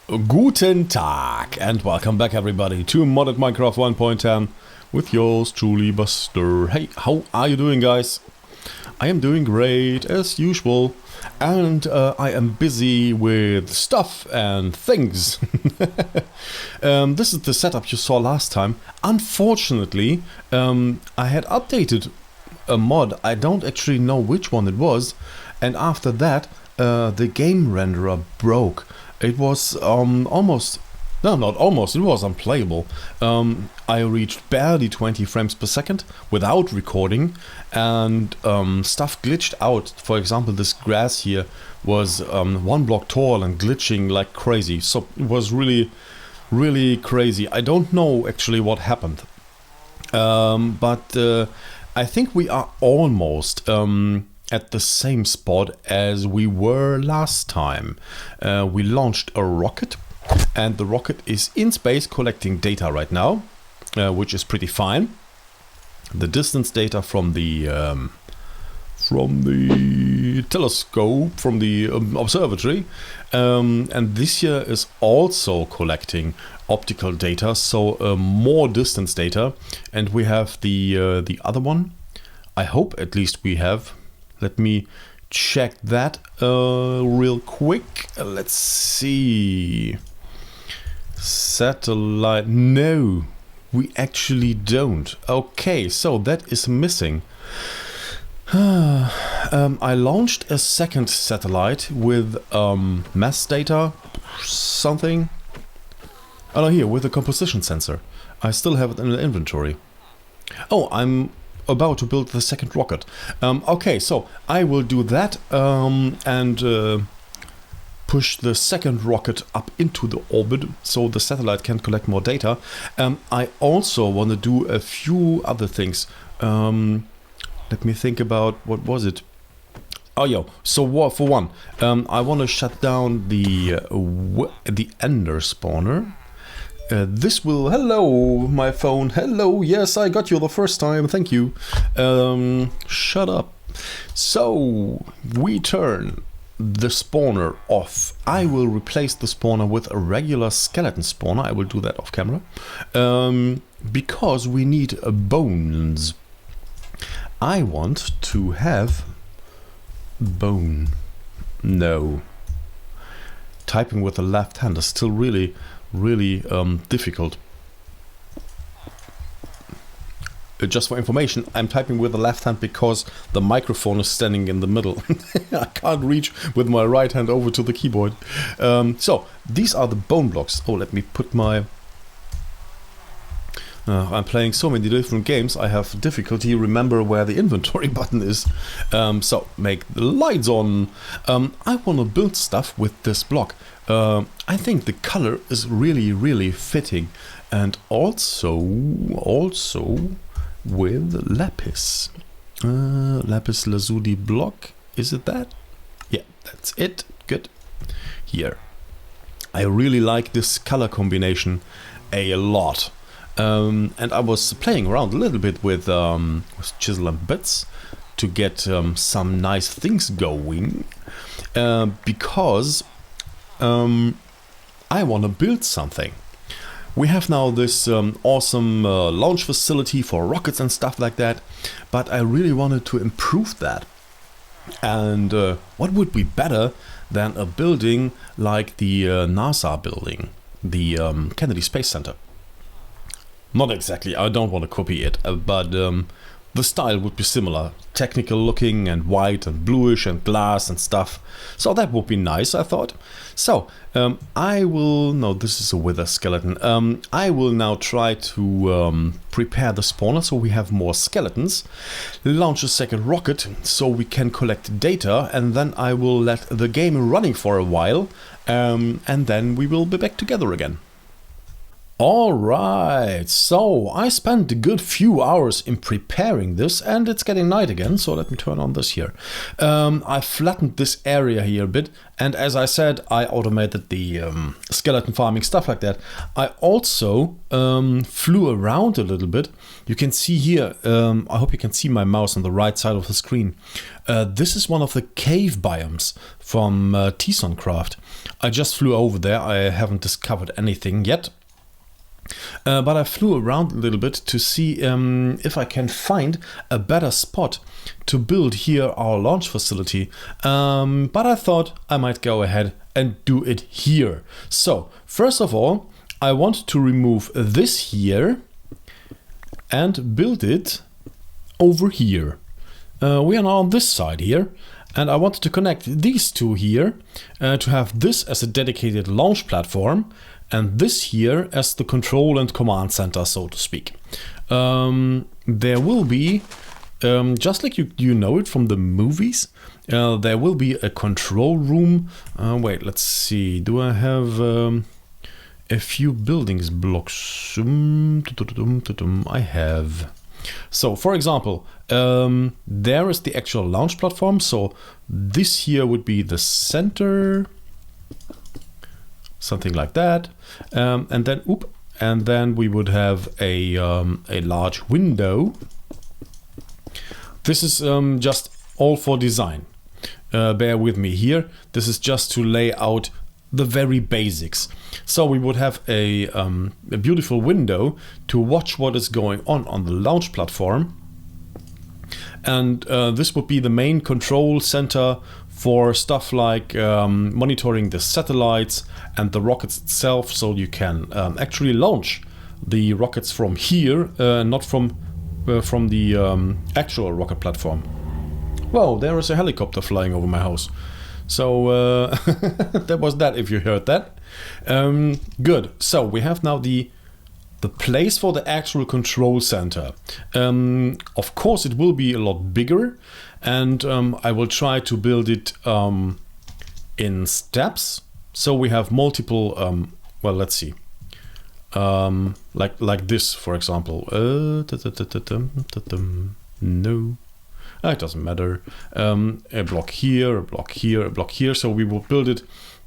Guten Tag and welcome back everybody to Modded Minecraft 1.10 with yours truly Buster. Hey, how are you doing guys? I am doing great as usual and I am busy with stuff and things. This is the setup you saw last time. Unfortunately, I had updated a mod, I don't actually know which one it was, and after that the game renderer broke. It was it was unplayable. I reached barely 20 frames per second without recording, and stuff glitched out. For example, this grass here was 1 block tall and glitching like crazy. So it was really crazy. I don't know actually what happened, but I think we are almost at the same spot as we were last time. We launched a rocket, and the rocket is in space collecting data right now, which is pretty fine. The distance data from the telescope, from the observatory, and this here is also collecting optical data, so more distance data. And we have the other one. I hope at least we have. Let me check that real quick. Let's see. Satellite. No, we actually don't. Okay, so that is missing. I launched a second satellite with mass data something. Oh no, here with a composition sensor. I still have it in the inventory. Oh, I'm about to build the second rocket. Okay, so I will do that and push the second rocket up into the orbit so the satellite can collect more data. I also want to do a few other things. Let me think about, what was it? Oh yeah, so for one, I want to shut down the ender spawner. This will... Hello, my phone. Hello. Yes, I got you the first time. Thank you. Shut up. So, we turn the spawner off. I will replace the spawner with a regular skeleton spawner. I will do that off camera. Because we need bones. I want to have... bone. No. Typing with the left hand is still really difficult. Just for information, I'm typing with the left hand because the microphone is standing in the middle. I can't reach with my right hand over to the keyboard. So these are the bone blocks. Oh, let me put my... I'm playing so many different games, I have difficulty remember where the inventory button is. So make the lights on. I want to build stuff with this block. I think the color is really fitting, and also with lapis. Lapis lazuli block. Is it that? Yeah, that's it. Good. Here. I really like this color combination a lot. And I was playing around a little bit with chisel and bits to get some nice things going, because I want to build something. We have now this awesome launch facility for rockets and stuff like that, but I really wanted to improve that. And what would be better than a building like the NASA building, the Kennedy Space Center? Not exactly, I don't want to copy it, but the style would be similar. Technical looking and white and bluish and glass and stuff. So that would be nice, I thought. So, I will... No, this is a wither skeleton. I will now try to prepare the spawner so we have more skeletons. Launch a second rocket so we can collect data, and then I will let the game running for a while. And then we will be back together again. Alright, so I spent a good few hours in preparing this and it's getting night again, so let me turn on this here. I flattened this area here a bit, and as I said, I automated the skeleton farming, stuff like that. I also flew around a little bit. You can see here, I hope you can see my mouse on the right side of the screen. This is one of the cave biomes from Craft. I just flew over there, I haven't discovered anything yet. But I flew around a little bit to see if I can find a better spot to build here our launch facility. But I thought I might go ahead and do it here. So first of all, I want to remove this here and build it over here. We are now on this side here. And I wanted to connect these two here to have this as a dedicated launch platform and this here as the control and command center, so to speak. There will be, just like you know it from the movies, there will be a control room. Wait, let's see. Do I have a few buildings blocks? I have. So, for example, there is the actual launch platform. So this here would be the center, something like that, and then we would have a large window. This is just all for design. Bear with me here. This is just to lay out the very basics. So we would have a beautiful window to watch what is going on the launch platform. And this would be the main control center for stuff like monitoring the satellites and the rockets itself, so you can actually launch the rockets from here, not from the actual rocket platform. Whoa, there is a helicopter flying over my house. So that was that, if you heard that. Good. So we have now the place for the actual control center. Of course, it will be a lot bigger, and I will try to build it in steps. So we have multiple. Well, let's see. Like this, for example. No. It doesn't matter. A block here, a block here, a block here. So we will build it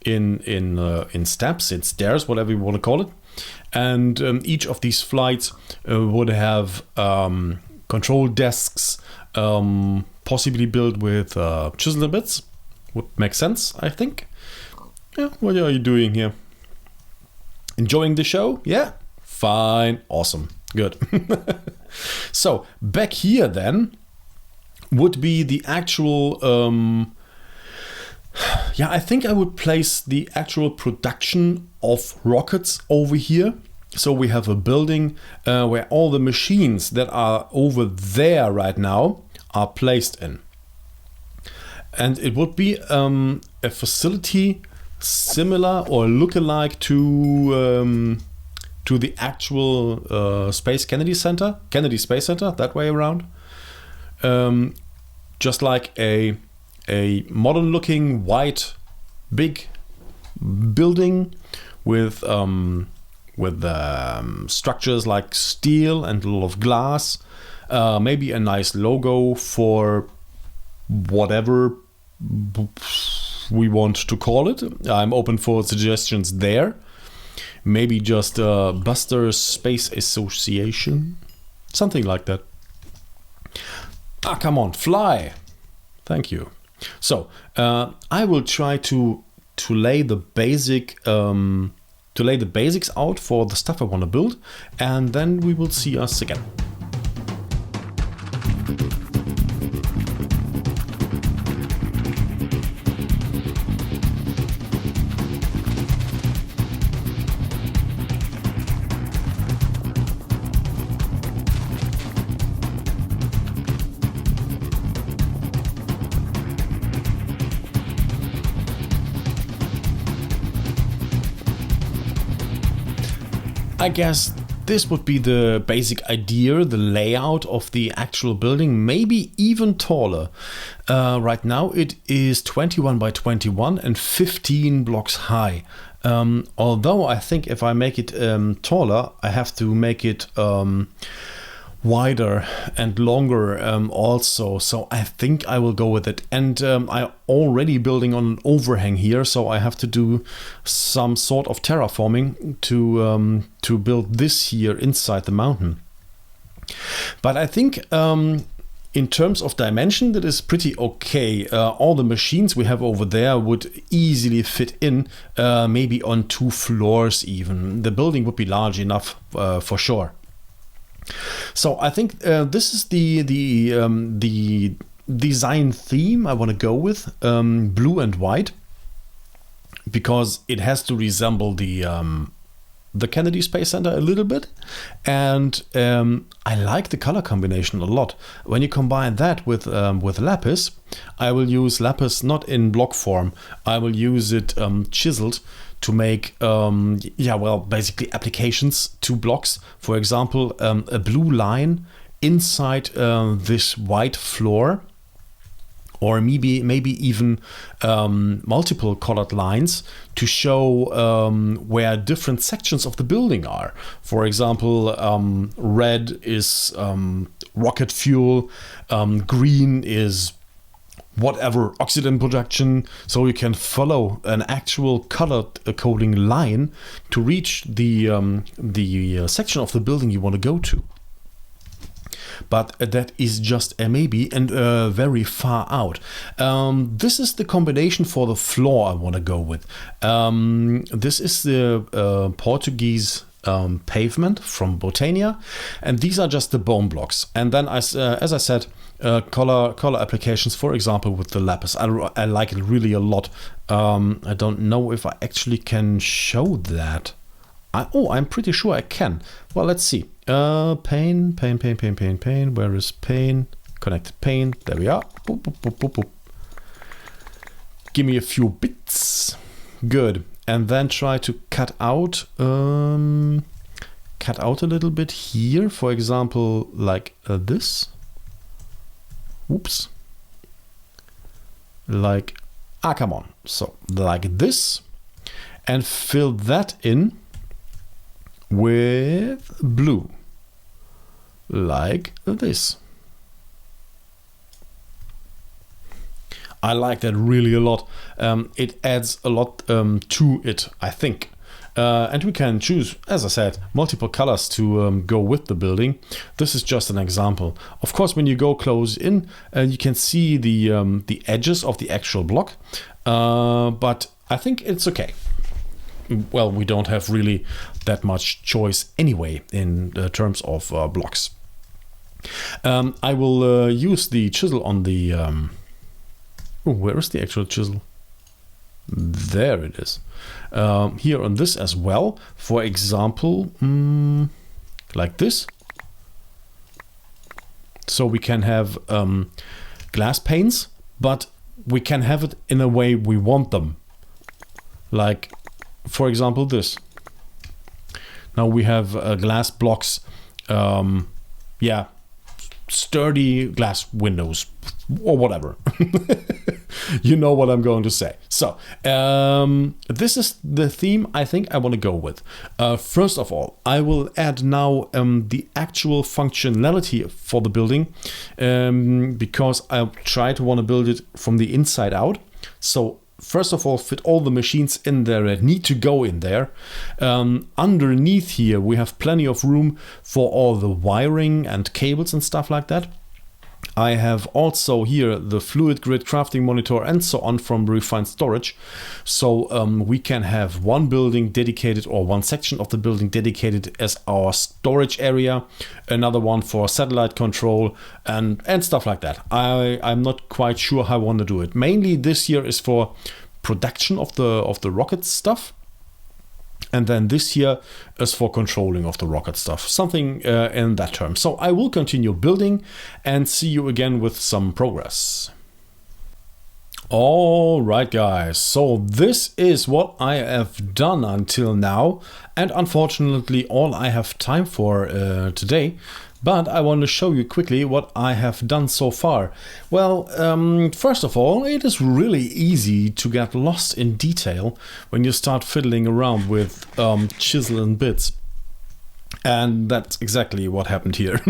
in steps, in stairs, whatever you want to call it. And each of these flights would have control desks, possibly built with chisel bits. Would make sense, I think. Yeah, what are you doing here? Enjoying the show? Yeah? Fine. Awesome. Good. So, back here then would be the actual... yeah, I think I would place the actual production of rockets over here. So we have a building where all the machines that are over there right now are placed in. And it would be a facility similar or look-alike to the actual Kennedy Space Center, that way around. Just like a modern-looking white big building with structures like steel and a lot of glass. Maybe a nice logo for whatever we want to call it. I'm open for suggestions there. Maybe just Buster Space Association, something like that. Ah, come on, fly! Thank you. So I will try to lay the basics out for the stuff I want to build, and then we will see us again. I guess this would be the basic idea, the layout of the actual building, maybe even taller. Right now it is 21 by 21 and 15 blocks high. Although I think if I make it taller, I have to make it wider and longer also, so I think I will go with it. And I'm already building on an overhang here, so I have to do some sort of terraforming to build this here inside the mountain. But I think in terms of dimension, that is pretty okay. All the machines we have over there would easily fit in, maybe on 2 floors even. The building would be large enough for sure. So I think this is the design theme I want to go with, blue and white, because it has to resemble the Kennedy Space Center a little bit, and I like the color combination a lot. When you combine that with lapis, I will use lapis not in block form. I will use it chiseled to make basically applications to blocks. For example, a blue line inside this white floor, or maybe even multiple colored lines to show where different sections of the building are. For example, red is rocket fuel, green is whatever oxygen production, so you can follow an actual color coding line to reach the section of the building you want to go to. But that is just a maybe and very far out. This is the combination for the floor I want to go with. This is the Portuguese pavement from Botania, and these are just the bone blocks. And then, as I said, color applications, for example, with the lapis. I like it really a lot. I don't know if I actually can show that. I'm pretty sure I can. Well, let's see. Pane. Where is pane? Connected pane. There we are. Boop, boop, boop, boop, boop. Give me a few bits. Good. And then try to cut out a little bit here. For example, like this. Oops. Come on. So like this. And fill that in with blue, like this. I like that really a lot. It adds a lot to it, I think. And we can choose, as I said, multiple colors to go with the building. This is just an example. Of course, when you go close in, you can see the edges of the actual block, but I think it's okay. Well, we don't have really that much choice anyway in terms of blocks. I will use the chisel on the... where is the actual chisel? There it is. Here on this as well. For example, like this. So we can have glass panes, but we can have it in a way we want them. Like, for example, this. Now we have glass blocks, sturdy glass windows or whatever. You know what I'm going to say. So this is the theme I think I want to go with. First of all, I will add now the actual functionality for the building, because I want to build it from the inside out. So first of all, fit all the machines in there that need to go in there. Underneath here, we have plenty of room for all the wiring and cables and stuff like that. I have also here the fluid grid crafting monitor and so on from refined storage. So we can have one building dedicated, or one section of the building dedicated as our storage area, another one for satellite control and stuff like that. I'm not quite sure how I want to do it. Mainly this year is for production of the rocket stuff. And then this here is for controlling of the rocket stuff, something in that term. So I will continue building and see you again with some progress. Alright guys, so this is what I have done until now, and unfortunately all I have time for today, but I want to show you quickly what I have done so far. Well, first of all, it is really easy to get lost in detail when you start fiddling around with chisel and bits. And that's exactly what happened here.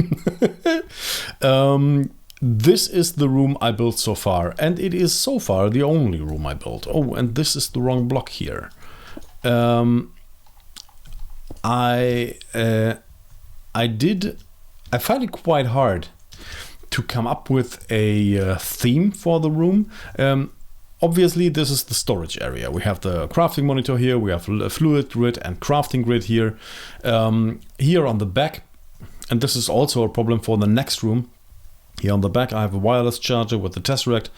This is the room I built so far, and it is so far the only room I built. Oh, and this is the wrong block here. I find it quite hard to come up with a theme for the room. Obviously, this is the storage area. We have the crafting monitor here, we have a fluid grid and crafting grid here. Here on the back, and this is also a problem for the next room. Here on the back I have a wireless charger with the Tesseract.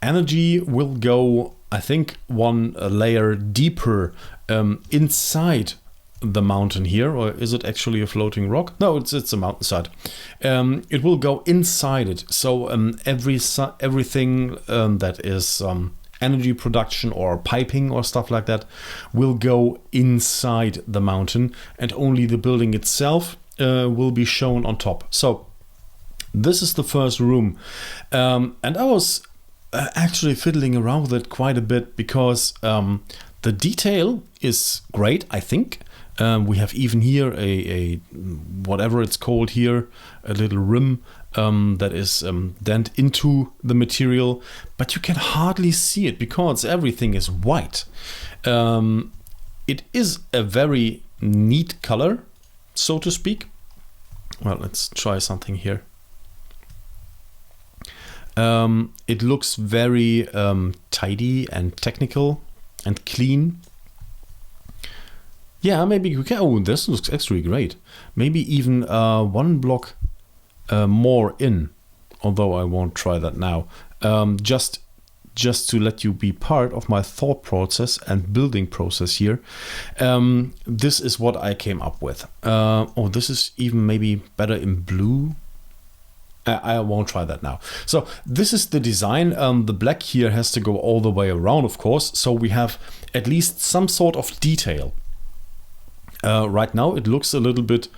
Energy will go, I think, one layer deeper inside the mountain here. Or is it actually a floating rock? No, it's a mountainside. It will go inside it. So everything that is energy production or piping or stuff like that will go inside the mountain, and only the building itself will be shown on top. So this is the first room, and I was actually fiddling around with it quite a bit because the detail is great, I think. We have even here a whatever it's called here, a little rim that is dent into the material, but you can hardly see it because everything is white. It is a very neat color, so to speak. Well, let's try something here. It looks very tidy and technical and clean. Yeah, maybe we can. Oh, this looks actually great. Maybe even one block more in, although I won't try that now. Just to let you be part of my thought process and building process here. This is what I came up with. Oh, this is even maybe better in blue. I won't try that now. So this is the design. The black here has to go all the way around, of course, so we have at least some sort of detail. Right now it looks a little bit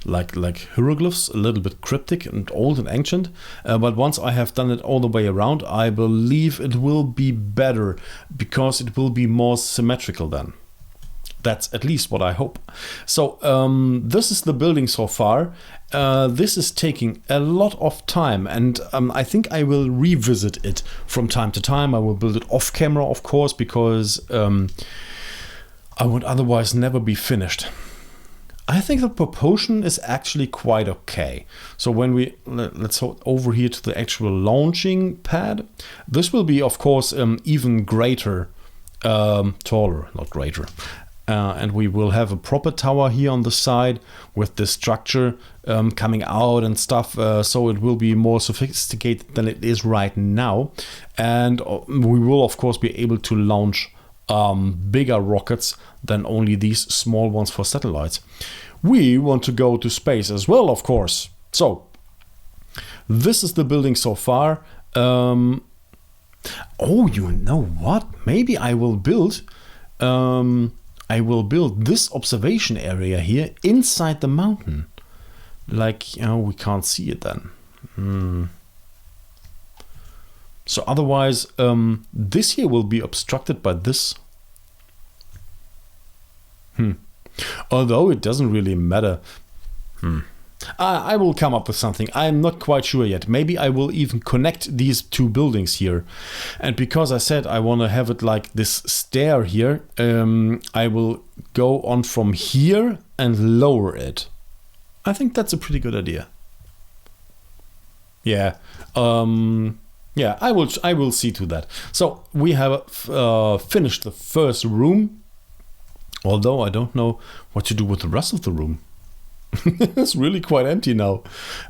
like hieroglyphs, a little bit cryptic and old and ancient, but once I have done it all the way around, I believe it will be better because it will be more symmetrical then. That's at least what I hope. So this is the building so far. This is taking a lot of time, and I think I will revisit it from time to time. I will build it off camera, of course, because I would otherwise never be finished. I think the proportion is actually quite okay. So when let's go over here to the actual launching pad, this will be, of course, even greater, taller, not greater. And we will have a proper tower here on the side with this structure coming out and stuff, so it will be more sophisticated than it is right now. And we will, of course, be able to launch bigger rockets than only these small ones for satellites. We want to go to space as well, of course. So this is the building so far. Oh, you know what? Maybe I will build this observation area here inside the mountain. Like, you know, we can't see it then. So otherwise, this here will be obstructed by this. Although it doesn't really matter. I will come up with something. I'm not quite sure yet. Maybe I will even connect these two buildings here. And because I said I want to have it like this stair here, I will go on from here and lower it. I think that's a pretty good idea. Yeah. Yeah, I will see to that. So we have finished the first room. Although I don't know what to do with the rest of the room. It's really quite empty now.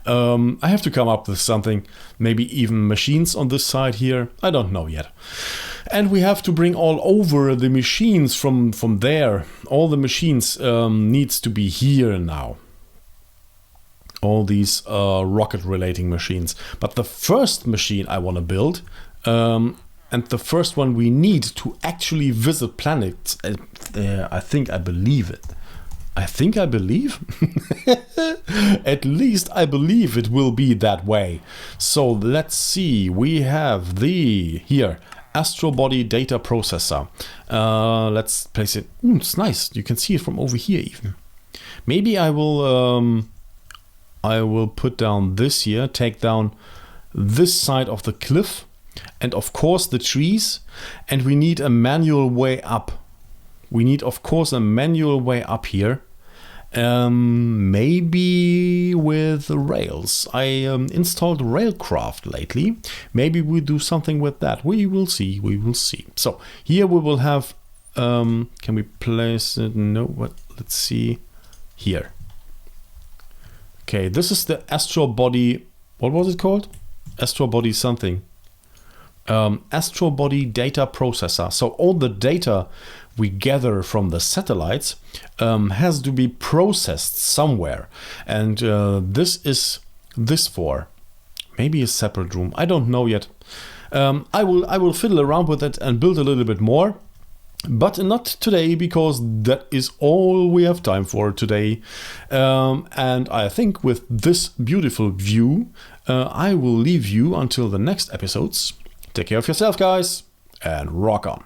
I have to come up with something. Maybe even machines on this side here. I don't know yet. And we have to bring all over the machines from there. All the machines needs to be here now. all these rocket relating machines. But the first machine I want to build, and the first one we need to actually visit planets, I think I believe it. I think I believe? At least I believe it will be that way. So let's see, we have the, here, Astral Body Data Processor. Let's place it, it's nice, you can see it from over here even. Maybe I will put down this here, take down this side of the cliff, and of course the trees, and we need a manual way up. We need of course a manual way up here. Maybe with rails. I installed Railcraft lately. Maybe we do something with that. We will see. We will see. So here we will have. Can we place it? No. What? Let's see. Here. Okay. This is the Astral Body. What was it called? Astral Body something. Astral Body Data Processor. So all the data we gather from the satellites has to be processed somewhere, and this is this for maybe a separate room. I don't know yet. I will fiddle around with it and build a little bit more, but not today, because that is all we have time for today. And I think with this beautiful view, I will leave you until the next episodes. Take care of yourself, guys, and rock on.